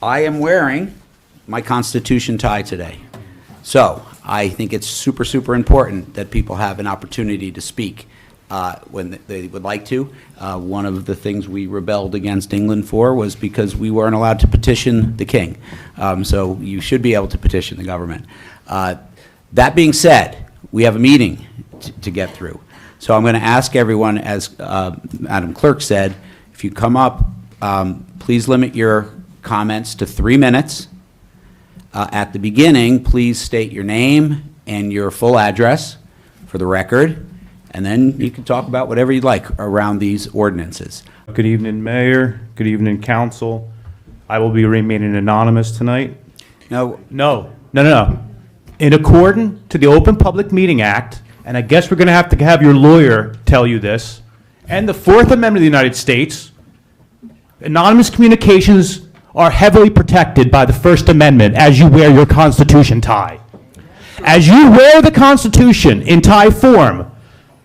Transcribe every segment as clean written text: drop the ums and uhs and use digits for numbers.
I am wearing my Constitution tie today. So I think it's super, super important that people have an opportunity to speak when they would like to. One of the things we rebelled against England for was because we weren't allowed to petition the king. So you should be able to petition the government. That being said, we have a meeting to get through. So I'm going to ask everyone, as Madam Clerk said, if you come up, please limit your comments to 3 minutes. At the beginning, please state your name and your full address for the record, and then you can talk about whatever you'd like around these ordinances. Good evening, Mayor. Good evening, Council. I will be remaining anonymous tonight. No. No. In accordance to the Open Public Meeting Act, and I guess we're going to have your lawyer tell you this, and the Fourth Amendment of the United States, anonymous communications are heavily protected by the First Amendment as you wear your Constitution tie. As you wear the Constitution in tie form,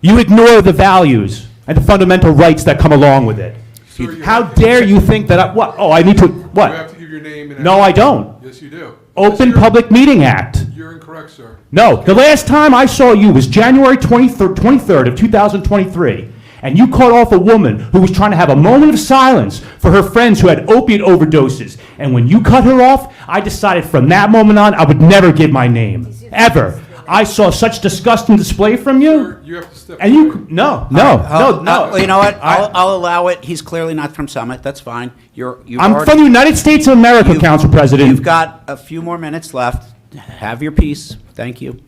you ignore the values and the fundamental rights that come along with it. Sir, How dare you think that what? Oh, I need to, what? You have to give your name and No, I don't. Yes, you do. Open Yes, Public Meeting Act. You're incorrect, sir. No, the last time I saw you was January 23rd of 2023, and you cut off a woman who was trying to have a moment of silence for her friends who had opiate overdoses. And when you cut her off, I decided from that moment on I would never give my name, ever. I saw such disgusting display from you. Sir, you have to step And away. you, no. Well, you know what? I'll allow it. He's clearly not from Summit. That's fine. I'm from the United States of America, Council President. You've got a few more minutes left. Have your peace. Thank you.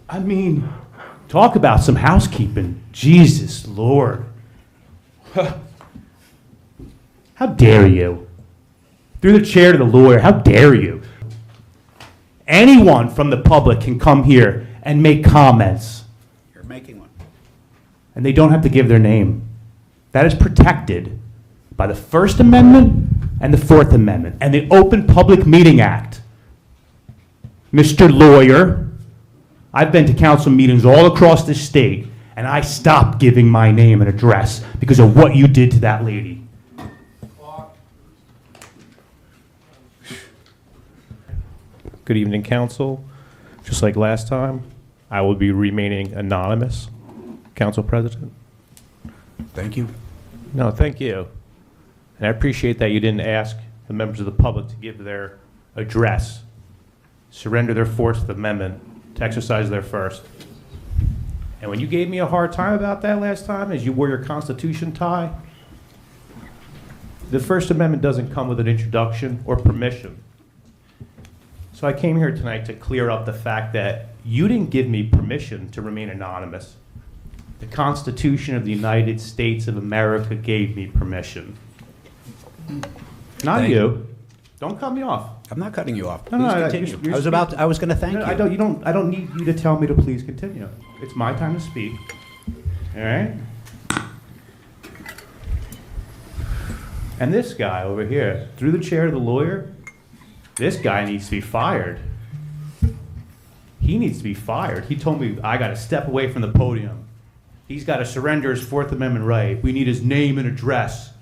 I mean, talk about some housekeeping. Jesus Lord. How dare you? Through the chair to the lawyer, how dare you? Anyone from the public can come here and make comments, You're making one. and they don't have to give their name. That is protected by the First Amendment and the Fourth Amendment and the Open Public Meeting Act. Mr. Lawyer, I've been to council meetings all across this state, and I stopped giving my name and address because of what you did to that lady. Good evening, Council. Just like last time, I will be remaining anonymous, Council President. Thank you. No, thank you. And I appreciate that you didn't ask the members of the public to give their address, surrender their Fourth Amendment, to exercise their first. And when you gave me a hard time about that last time, as you wore your Constitution tie, the First Amendment doesn't come with an introduction or permission. So I came here tonight to clear up the fact that you didn't give me permission to remain anonymous. The Constitution of the United States of America gave me permission. Not Thank you. Don't cut me off. I'm not cutting you off. No, Please no, continue. you're I was going to thank No, you. I don't need you to tell me to please continue. It's my time to speak. All right? And this guy over here, through the chair of the lawyer, this guy needs to be fired. He needs to be fired. He told me I got to step away from the podium. He's got to surrender his Fourth Amendment right. We need his name and address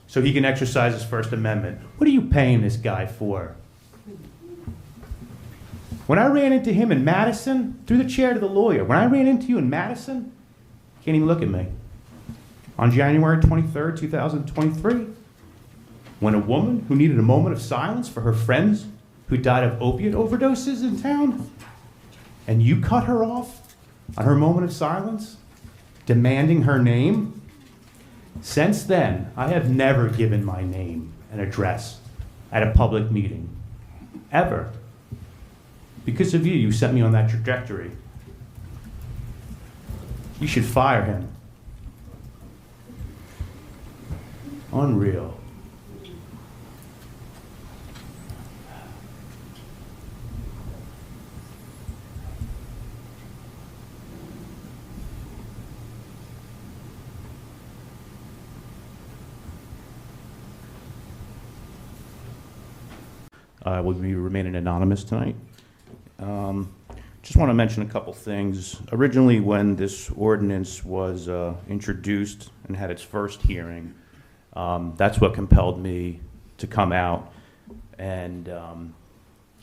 so he can exercise his First Amendment. What are you paying this guy for? When I ran into him in Madison, through the chair to the lawyer, when I ran into you in Madison, you can't even look at me. On January 23rd, 2023, when a woman who needed a moment of silence for her friends who died of opiate overdoses in town, and you cut her off on her moment of silence, demanding her name. Since then, I have never given my name and address at a public meeting, ever. Because of you, you sent me on that trajectory. You should fire him. Unreal. I will be remaining anonymous tonight. Just want to mention a couple things. Originally, when this ordinance was introduced and had its first hearing, that's what compelled me to come out and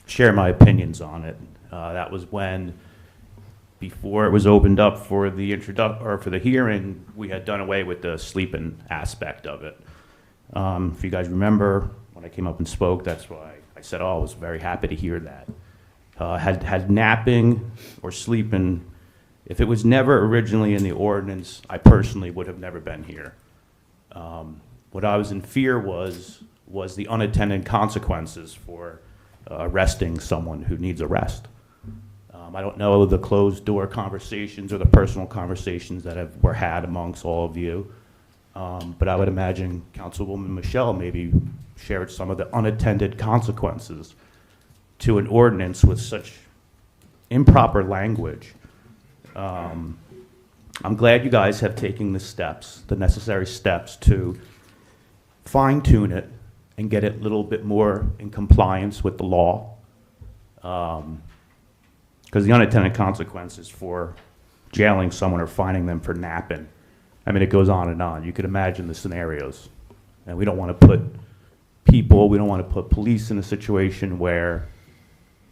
share my opinions on it. That was when, before it was opened up for the for the hearing, we had done away with the sleeping aspect of it. If you guys remember, when I came up and spoke, that's why I said, oh, I was very happy to hear that. Had napping or sleeping, if it was never originally in the ordinance, I personally would have never been here. What I was in fear was the unintended consequences for arresting someone who needs arrest. I don't know the closed door conversations or the personal conversations that were had amongst all of you, but I would imagine Councilwoman Michelle maybe shared some of the unintended consequences to an ordinance with such improper language. I'm glad you guys have taken the necessary steps to fine tune it and get it a little bit more in compliance with the law. Because the unintended consequences for jailing someone or fining them for napping, I mean, it goes on and on. You could imagine the scenarios. And we don't want to put we don't want to put police in a situation where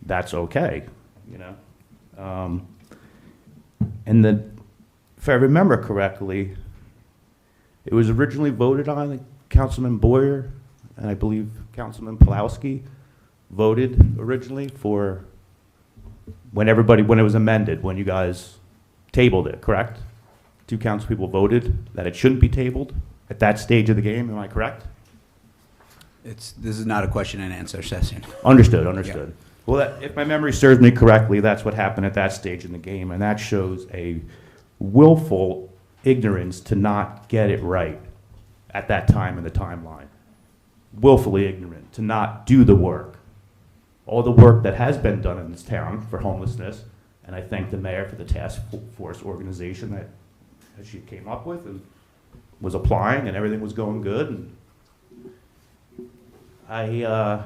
that's okay, you know? And then, if I remember correctly, it was originally voted on, like Councilman Boyer, and I believe Councilman Pulowski voted originally for when it was amended, when you guys tabled it, correct? 2 council people voted that it shouldn't be tabled at that stage of the game, am I correct? This is not a question and answer session. Understood. Yeah. Well, if my memory serves me correctly, that's what happened at that stage in the game, and that shows a willful ignorance to not get it right at that time in the timeline. Willfully ignorant, to not do the work. All the work that has been done in this town for homelessness, and I thank the mayor for the task force organization that she came up with and was applying, and everything was going good. And I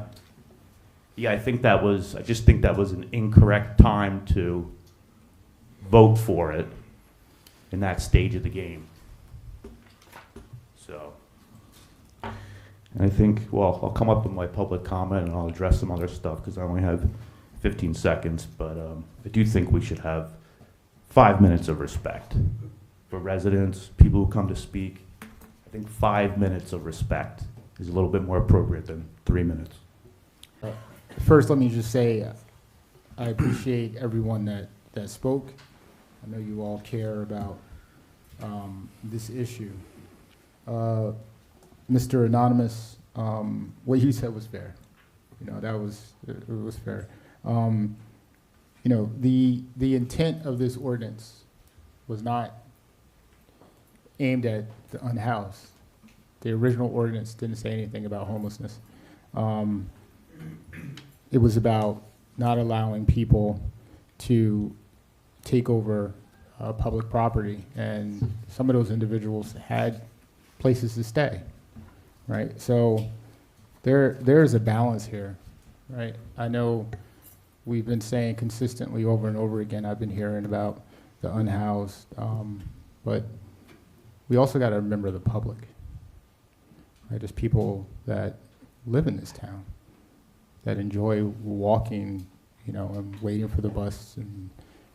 just think that was an incorrect time to vote for it in that stage of the game. So, and I think, well, I'll come up with my public comment and I'll address some other stuff because I only have 15 seconds, but I do think we should have 5 minutes of respect for residents, people who come to speak. I think 5 minutes of respect is a little bit more appropriate than 3 minutes. First, let me just say I appreciate everyone that spoke. I know you all care about this issue. Mr. Anonymous, what you said was fair. You know, it was fair. You know, the intent of this ordinance was not aimed at the unhoused. The original ordinance didn't say anything about homelessness. It was about not allowing people to take over public property, and some of those individuals had places to stay, right? So there's a balance here, right? I know we've been saying consistently over and over again, I've been hearing about the unhoused, but we also got to remember the public, right? There's people that live in this town that enjoy walking, you know, and waiting for the bus and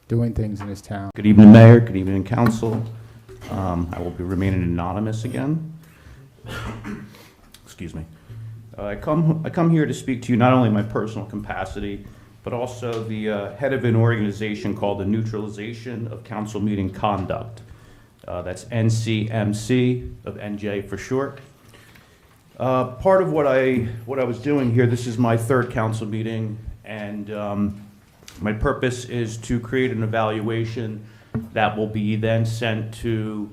doing things in this town. Good evening, Mayor. Good evening, Council. I will be remaining anonymous again. Excuse me. I come here to speak to you not only in my personal capacity, but also the head of an organization called the Neutralization of Council Meeting Conduct. That's NCMC, of NJ for short. Part of what I was doing here, this is my 3rd council meeting, and my purpose is to create an evaluation that will be then sent to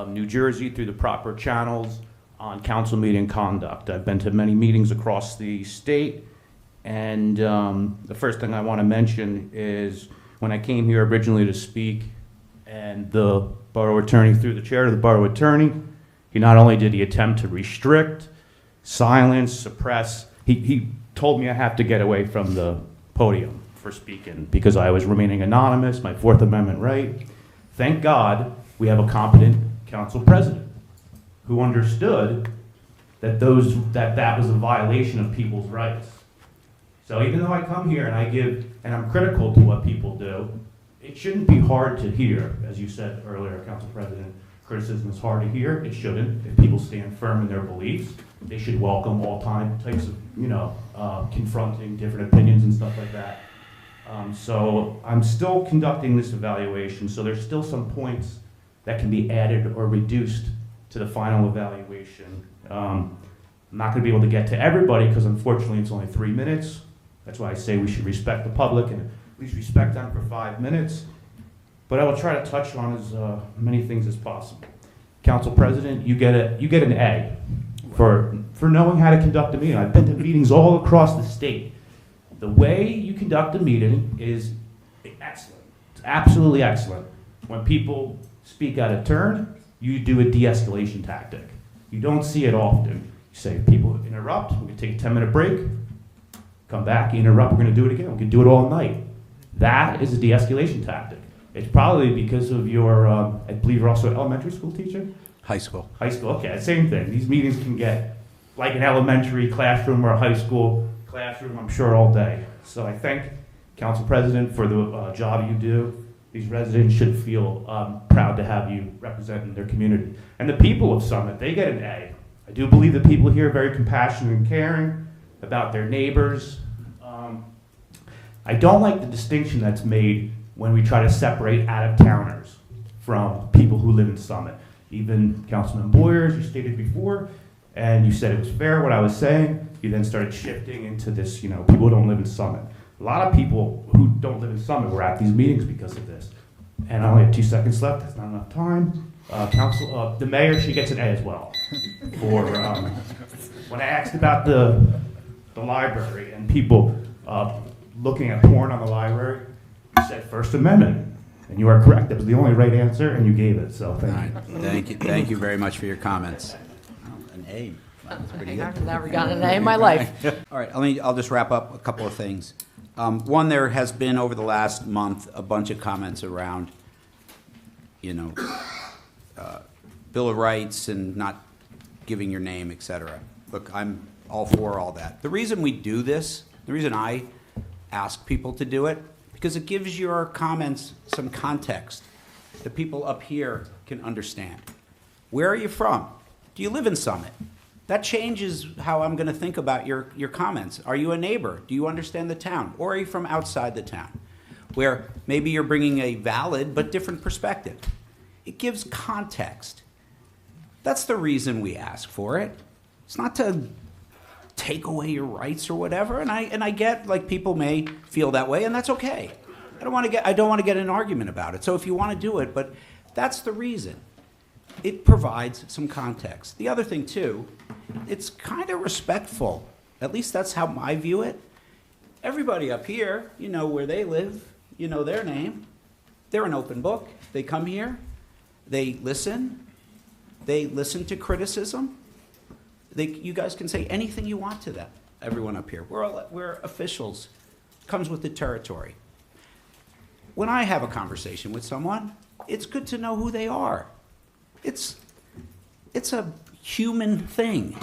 New Jersey through the proper channels on council meeting conduct. I've been to many meetings across the state, and the first thing I want to mention is when I came here originally to speak, and the borough attorney, through the chair of the borough attorney, he not only did he attempt to restrict, silence, suppress, he told me I have to get away from the podium for speaking because I was remaining anonymous, my 4th Amendment right. Thank God we have a competent council president who understood that that was a violation of people's rights. So even though I come here and and I'm critical to what people do, it shouldn't be hard to hear. As you said earlier, Council President, criticism is hard to hear. It shouldn't. If people stand firm in their beliefs, they should welcome all types of, confronting different opinions and stuff like that. So I'm still conducting this evaluation, so there's still some points that can be added or reduced to the final evaluation. I'm not going to be able to get to everybody because unfortunately it's only 3 minutes. That's why I say we should respect the public and at least respect them for 5 minutes. But I will try to touch on as many things as possible. Council President, you get an A for knowing how to conduct a meeting. I've been to meetings all across the state. The way you conduct a meeting is excellent. It's absolutely excellent. When people speak out of turn, you do a de-escalation tactic. You don't see it often. You say, if people interrupt, we're going to take a 10-minute break, come back, interrupt, we're going to do it again. We can do it all night. That is a de-escalation tactic. It's probably because of your, I believe you're also an elementary school teacher? High school. High school, okay, same thing. These meetings can get like an elementary classroom or a high school classroom, I'm sure, all day. So I thank Council President for the job you do. These residents should feel proud to have you representing their community. And the people of Summit, they get an A. I do believe the people here are very compassionate and caring about their neighbors. I don't like the distinction that's made when we try to separate out-of-towners from people who live in Summit. Even Councilman Boyer, as you stated before, and you said it was fair what I was saying, you then started shifting into this, people who don't live in Summit. A lot of people who don't live in Summit were at these meetings because of this. And I only have 2 seconds left, that's not enough time. The mayor, she gets an A as well. For when I asked about the library and people looking at porn on the library, you said First Amendment. And you are correct, that was the only right answer, and you gave it, so thank you. Thank you very much for your comments. An A. That's pretty good. I've never gotten an A in my life. All right, I'll just wrap up a couple of things. One, there has been over the last month a bunch of comments around, Bill of Rights and not giving your name, et cetera. Look, I'm all for all that. The reason we do this, the reason I ask people to do it, because it gives your comments some context that people up here can understand. Where are you from? Do you live in Summit? That changes how I'm going to think about your comments. Are you a neighbor? Do you understand the town? Or are you from outside the town? Where maybe you're bringing a valid but different perspective. It gives context. That's the reason we ask for it. It's not to take away your rights or whatever. And I get, like, people may feel that way, and that's okay. I don't want to get in an argument about it. So if you want to do it, but that's the reason. It provides some context. The other thing, too, it's kind of respectful. At least that's how I view it. Everybody up here, you know where they live, you know their name. They're an open book. They come here. They listen. They listen to criticism. You guys can say anything you want to them, everyone up here. We're officials. Comes with the territory. When I have a conversation with someone, it's good to know who they are. It's a human thing.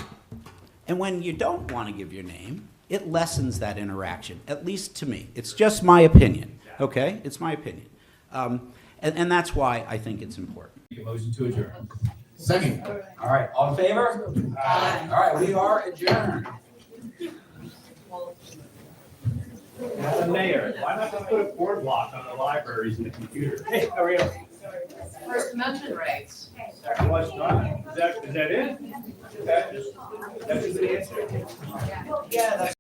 And when you don't want to give your name, it lessens that interaction, at least to me. It's just my opinion, okay? It's my opinion. And that's why I think it's important. Motion to adjourn. Second. All right, all in favor? Aye. All right, we are adjourned. Mayor, why not just put a board block on the libraries and the computer? Hey, how are you? First Amendment rights. What's not? Is that it? That's just the answer? Yeah, that's